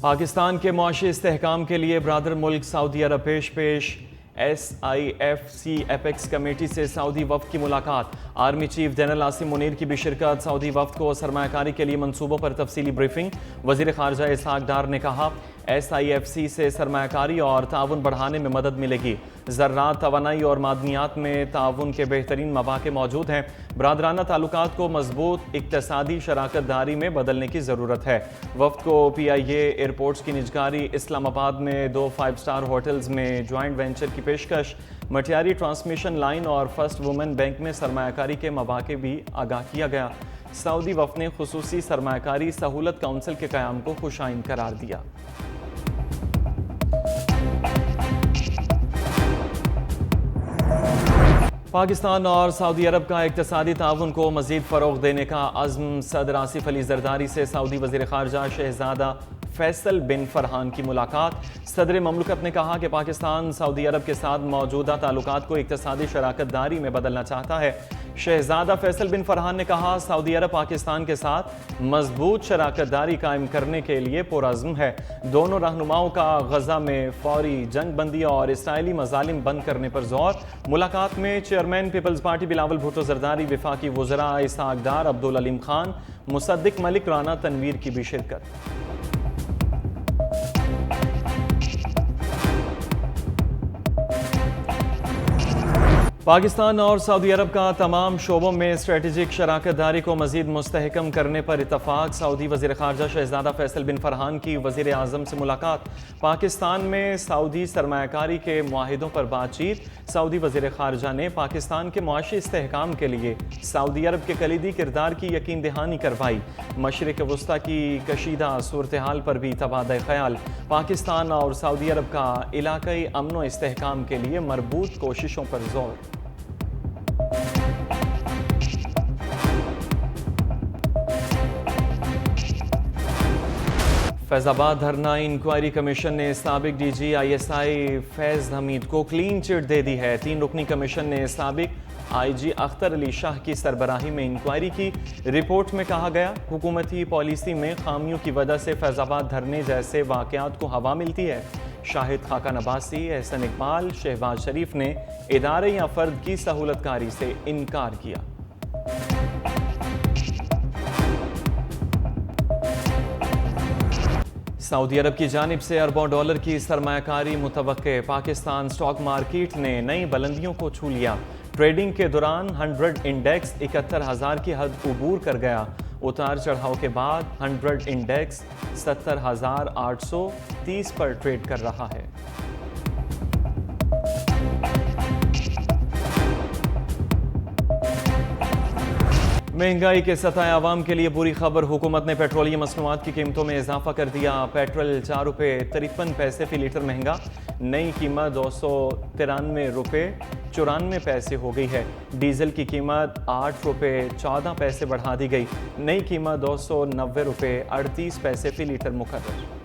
پاکستان کے معاشی استحکام کے لیے برادر ملک سعودی عرب پیش SIFC ایپیکس کمیٹی سے سعودی وفد کی ملاقات۔ Army chief general Asim Munir کی بھی شرکت۔ سعودی وفد کو سرمایہ کاری کے لیے منصوبوں پر تفصیلی بریفنگ۔ وزیر خارجہ اسحاق ڈار نے کہا SIFC سے سرمایہ کاری اور تعاون بڑھانے میں مدد ملے گی۔ زراعت، توانائی اور معدنیات میں تعاون کے بہترین مواقع موجود ہیں۔ برادرانہ تعلقات کو مضبوط اقتصادی شراکت داری میں بدلنے کی ضرورت ہے۔ وفد کو PIA ایئرپورٹس کی نجکاری، اسلام آباد میں 2 5 اسٹار ہوٹلز میں جوائنٹ وینچر کی پیشکش، مٹیاری ٹرانسمیشن لائن اور فرسٹ وومن بینک میں سرمایہ کاری کے مواقع بھی آگاہ کیا گیا۔ سعودی وفد نے خصوصی سرمایہ کاری سہولت کونسل کے قیام کو خوش آئند قرار دیا۔ پاکستان اور سعودی عرب کا اقتصادی تعاون کو مزید فروغ دینے کا عزم۔ صدر آصف علی زرداری سے سعودی وزیر خارجہ شہزادہ فیصل بن فرحان کی ملاقات۔ صدر مملکت نے کہا کہ پاکستان سعودی عرب کے ساتھ موجودہ تعلقات کو اقتصادی شراکت داری میں بدلنا چاہتا ہے۔ شہزادہ فیصل بن فرحان نے کہا سعودی عرب پاکستان کے ساتھ مضبوط شراکت داری قائم کرنے کے لیے پرعزم ہے۔ دونوں رہنماؤں کا غزہ میں فوری جنگ بندی اور اسرائیلی مظالم بند کرنے پر زور۔ ملاقات میں chairman people's party Bilawal Bhutto Zardari, وفاقی وزراء اسحاق ڈار، عبدالعلیم خان، مصدق ملک، رانا تنویر کی بھی شرکت۔ پاکستان اور سعودی عرب کا تمام شعبوں میں اسٹریٹجک شراکت داری کو مزید مستحکم کرنے پر اتفاق۔ سعودی وزیر خارجہ شہزادہ فیصل بن فرحان کی وزیر اعظم سے ملاقات۔ پاکستان میں سعودی سرمایہ کاری کے معاہدوں پر بات چیت۔ سعودی وزیر خارجہ نے پاکستان کے معاشی استحکام کے لیے سعودی عرب کے کلیدی کردار کی یقین دہانی کروائی۔ مشرق وسطیٰ کی کشیدہ صورتحال پر بھی تبادلہ خیال۔ پاکستان اور سعودی عرب کا علاقائی امن و استحکام کے لیے مربوط کوششوں پر زور۔ فیض آباد دھرنا انکوائری کمیشن نے سابق DG ISI فیض حمید کو کلین چٹ دے دی ہے۔ 3 رکنی کمیشن نے سابق IG اختر علی شاہ کی سربراہی میں انکوائری کی۔ رپورٹ میں کہا گیا حکومتی پالیسی میں خامیوں کی وجہ سے فیض آباد دھرنے جیسے واقعات کو ہوا ملتی ہے۔ شاہد خاقان عباسی، احسن اقبال، شہباز شریف نے ادارے یا فرد کی سہولت کاری سے انکار کیا۔ سعودی عرب کی جانب سے اربوں ڈالر کی سرمایہ کاری متوقع۔ پاکستان سٹاک مارکیٹ نے نئی بلندیوں کو چھو لیا۔ ٹریڈنگ کے دوران 100 انڈیکس 71,000 کی حد عبور کر گیا۔ اتار چڑھاؤ کے بعد 100 انڈیکس 70,830 پر ٹریڈ کر رہا ہے۔ مہنگائی کے سطح عوام کے لیے بری خبر۔ حکومت نے پیٹرولیم مصنوعات کی قیمتوں میں اضافہ کر دیا۔ پیٹرول 4 روپے 53 پیسے فی لیٹر مہنگا۔ نئی قیمت 293 روپے 94 پیسے ہو گئی ہے۔ ڈیزل کی قیمت 8 روپے 14 پیسے بڑھا دی گئی۔ نئی قیمت 290 روپے 38 پیسے فی لیٹر مقرر۔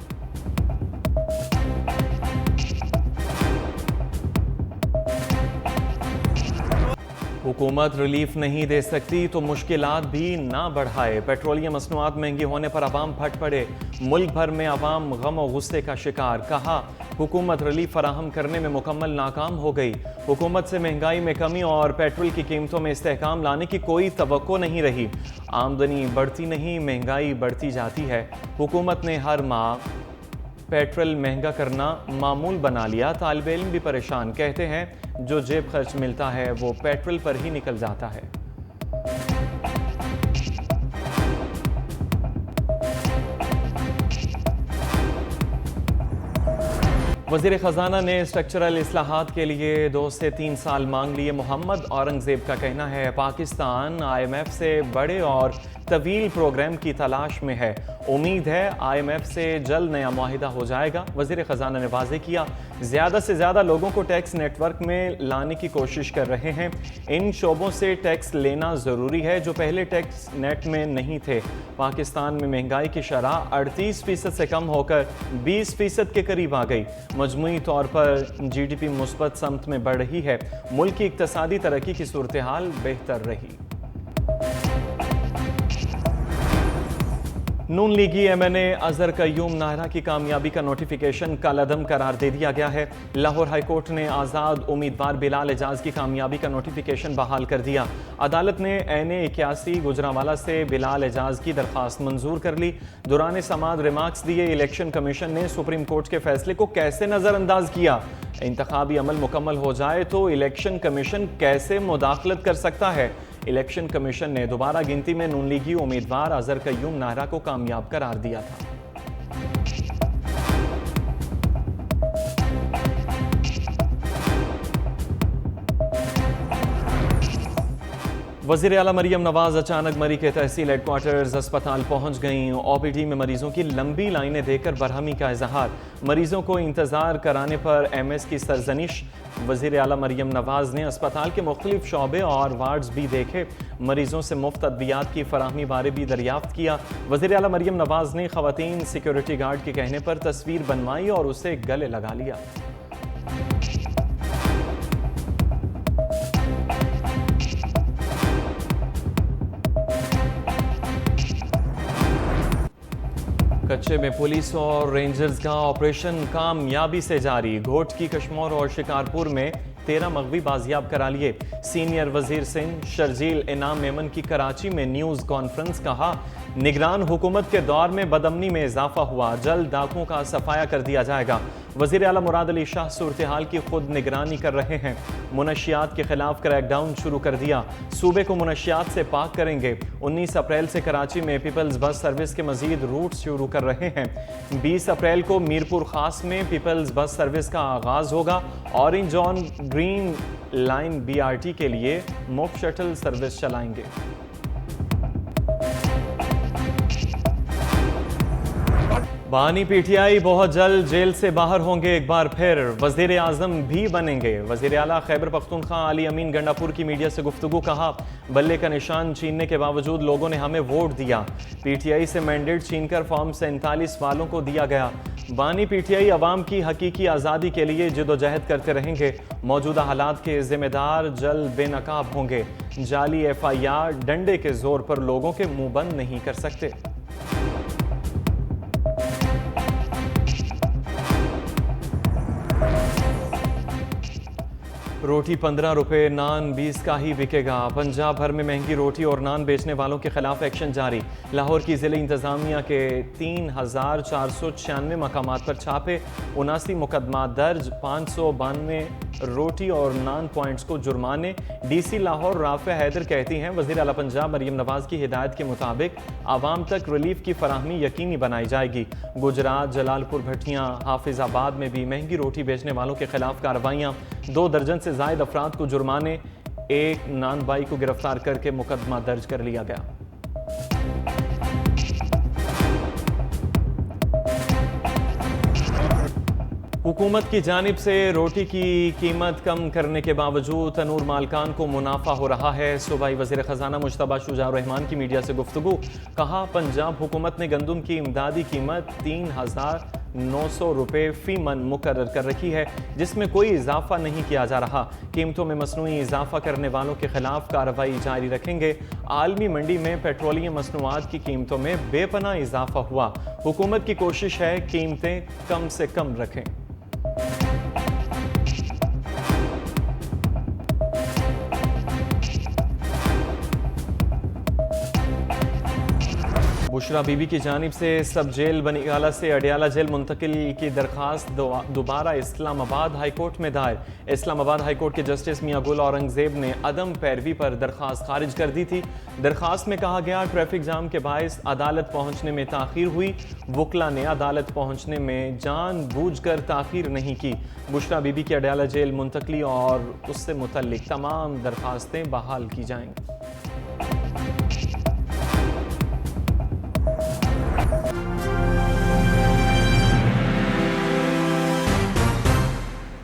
حکومت ریلیف نہیں دے سکتی تو مشکلات بھی نہ بڑھائے۔ پیٹرولیم مصنوعات مہنگی ہونے پر عوام پھٹ پڑے۔ ملک بھر میں عوام غم و غصے کا شکار۔ کہا حکومت ریلیف فراہم کرنے میں مکمل ناکام ہو گئی۔ حکومت سے مہنگائی میں کمی اور پیٹرول کی قیمتوں میں استحکام لانے کی کوئی توقع نہیں رہی۔ آمدنی بڑھتی نہیں، مہنگائی بڑھتی جاتی ہے۔ حکومت نے ہر ماہ پیٹرول مہنگا کرنا معمول بنا لیا۔ طالب علم بھی پریشان، کہتے ہیں جو جیب خرچ ملتا ہے وہ پیٹرول پر ہی نکل جاتا ہے۔ وزیر خزانہ نے اسٹرکچرل اصلاحات کے لیے 2 سے 3 سال مانگ لیے۔ محمد اورنگزیب کا کہنا ہے پاکستان IMF سے بڑے اور طویل پروگرام کی تلاش میں ہے۔ امید ہے IMF سے جلد نیا معاہدہ ہو جائے گا۔ وزیر خزانہ نے واضح کیا زیادہ سے زیادہ لوگوں کو ٹیکس نیٹ ورک میں لانے کی کوشش کر رہے ہیں۔ ان شعبوں سے ٹیکس لینا ضروری ہے جو پہلے ٹیکس نیٹ میں نہیں تھے۔ پاکستان میں مہنگائی کی شرح 38% سے کم ہو کر 20% کے قریب آ گئی۔ مجموعی طور پر GDP مثبت سمت میں بڑھ رہی ہے۔ ملک کی اقتصادی ترقی کی صورتحال بہتر رہی۔ نون لیگی ایم این اے اظہر قیوم ناہرہ کی کامیابی کا نوٹیفیکیشن کالعدم قرار دے دیا گیا ہے۔ لاہور ہائی کورٹ نے آزاد امیدوار بلال اعجاز کی کامیابی کا نوٹیفیکیشن بحال کر دیا۔ عدالت نے این اے 81 گوجرانوالہ سے بلال اعجاز کی درخواست منظور کر لی۔ دوران سماعت ریمارکس دیے الیکشن کمیشن نے سپریم کورٹ کے فیصلے کو کیسے نظر انداز کیا؟ انتخابی عمل مکمل ہو جائے تو الیکشن کمیشن کیسے مداخلت کر سکتا ہے؟ الیکشن کمیشن نے دوبارہ گنتی میں نون لیگی امیدوار اظہر قیوم ناہرہ کو کامیاب قرار دیا تھا۔ وزیر اعلیٰ مریم نواز اچانک مری کے تحصیل ہیڈ کوارٹرز اسپتال پہنچ گئیں۔ او پی ڈی میں مریضوں کی لمبی لائنیں دیکھ کر برہمی کا اظہار۔ مریضوں کو انتظار کرانے پر ایم ایس کی سرزنش۔ وزیر اعلیٰ مریم نواز نے اسپتال کے مختلف شعبے اور وارڈز بھی دیکھے۔ مریضوں سے مفت ادویات کی فراہمی بارے بھی دریافت کیا۔ وزیر اعلیٰ مریم نواز نے خواتین سیکیورٹی گارڈ کے کہنے پر تصویر بنوائی اور اسے گلے لگا لیا۔ کچے میں پولیس اور رینجرز کا آپریشن کامیابی سے جاری۔ گھوٹ کی کشمور اور شکارپور میں 13 مغوی بازیاب کرا لیے۔ سینئر وزیر سندھ شرجیل انعام میمن کی کراچی میں نیوز کانفرنس۔ کہا نگران حکومت کے دور میں بدامنی میں اضافہ ہوا، جلد ڈاکوؤں کا صفایا کر دیا جائے گا۔ وزیر اعلیٰ مراد علی شاہ صورتحال کی خود نگرانی کر رہے ہیں۔ منشیات کے خلاف کریک ڈاؤن شروع کر دیا، صوبے کو منشیات سے پاک کریں گے۔ 19 اپریل سے کراچی میں پیپلز بس سروس کے مزید روٹ شروع کر رہے ہیں۔ 20 اپریل کو میرپور خاص میں پیپلز بس سروس کا آغاز ہوگا۔ Orange on green line B R T کے لیے مفت شٹل سروس چلائیں گے۔ بانی پی ٹی آئی بہت جلد جیل سے باہر ہوں گے، ایک بار پھر وزیر اعظم بھی بنیں گے۔ وزیر اعلیٰ خیبر پختونخوا علی امین گنڈاپور کی میڈیا سے گفتگو۔ کہا بلے کا نشان چھیننے کے باوجود لوگوں نے ہمیں ووٹ دیا۔ پی ٹی آئی سے مینڈیٹ چھین کر فارم 47 والوں کو دیا گیا۔ بانی پی ٹی آئی عوام کی حقیقی آزادی کے لیے جدوجہد کرتے رہیں گے۔ موجودہ حالات کے ذمہ دار جلد بے نقاب ہوں گے۔ جعلی ایف آئی آر ڈنڈے کے زور پر لوگوں کے منہ بند نہیں کر سکتے۔ روٹی 15 روپے، نان 20 کا ہی بکے گا۔ پنجاب بھر میں مہنگی روٹی اور نان بیچنے والوں کے خلاف ایکشن جاری۔ لاہور کی ضلع انتظامیہ کے 3496 مقامات پر چھاپے، 79 مقدمات درج، 592 روٹی اور نان پوائنٹس کو جرمانے۔ ڈی سی لاہور رافع حیدر کہتی ہیں وزیر اعلیٰ پنجاب مریم نواز کی ہدایت کے مطابق عوام تک ریلیف کی فراہمی یقینی بنائی جائے گی۔ گجرات، جلال پور، بھٹیاں، حافظ آباد میں بھی مہنگی روٹی بیچنے والوں کے خلاف کارروائیاں۔ 2 درجن سے زائد افراد کو جرمانے، ایک نان بائی کو گرفتار کر کے مقدمہ درج کر لیا گیا۔ حکومت کی جانب سے روٹی کی قیمت کم کرنے کے باوجود تنور مالکان کو منافع ہو رہا ہے۔ صوبائی وزیر خزانہ مجتبیٰ شجاع الرحمان کی میڈیا سے گفتگو۔ کہا پنجاب حکومت نے گندم کی امدادی قیمت 3900 روپے فی من مقرر کر رکھی ہے، جس میں کوئی اضافہ نہیں کیا جا رہا۔ قیمتوں میں مصنوعی اضافہ کرنے والوں کے خلاف کارروائی جاری رکھیں گے۔ عالمی منڈی میں پیٹرولیم مصنوعات کی قیمتوں میں بے پناہ اضافہ ہوا۔ حکومت کی کوشش ہے قیمتیں کم سے کم رکھیں۔ بشرا بی بی کی جانب سے سب جیل بنیگالہ سے اڈیالہ جیل منتقل کی درخواست دوبارہ اسلام آباد ہائی کورٹ میں دائر۔ اسلام آباد ہائی کورٹ کے جسٹس میاں گل اورنگزیب نے عدم پیروی پر درخواست خارج کر دی تھی۔ درخواست میں کہا گیا ٹریفک جام کے باعث عدالت پہنچنے میں تاخیر ہوئی۔ وکلا نے عدالت پہنچنے میں جان بوجھ کر تاخیر نہیں کی۔ بشرا بی بی کی اڈیالہ جیل منتقلی اور اس سے متعلق تمام درخواستیں بحال کی جائیں گی۔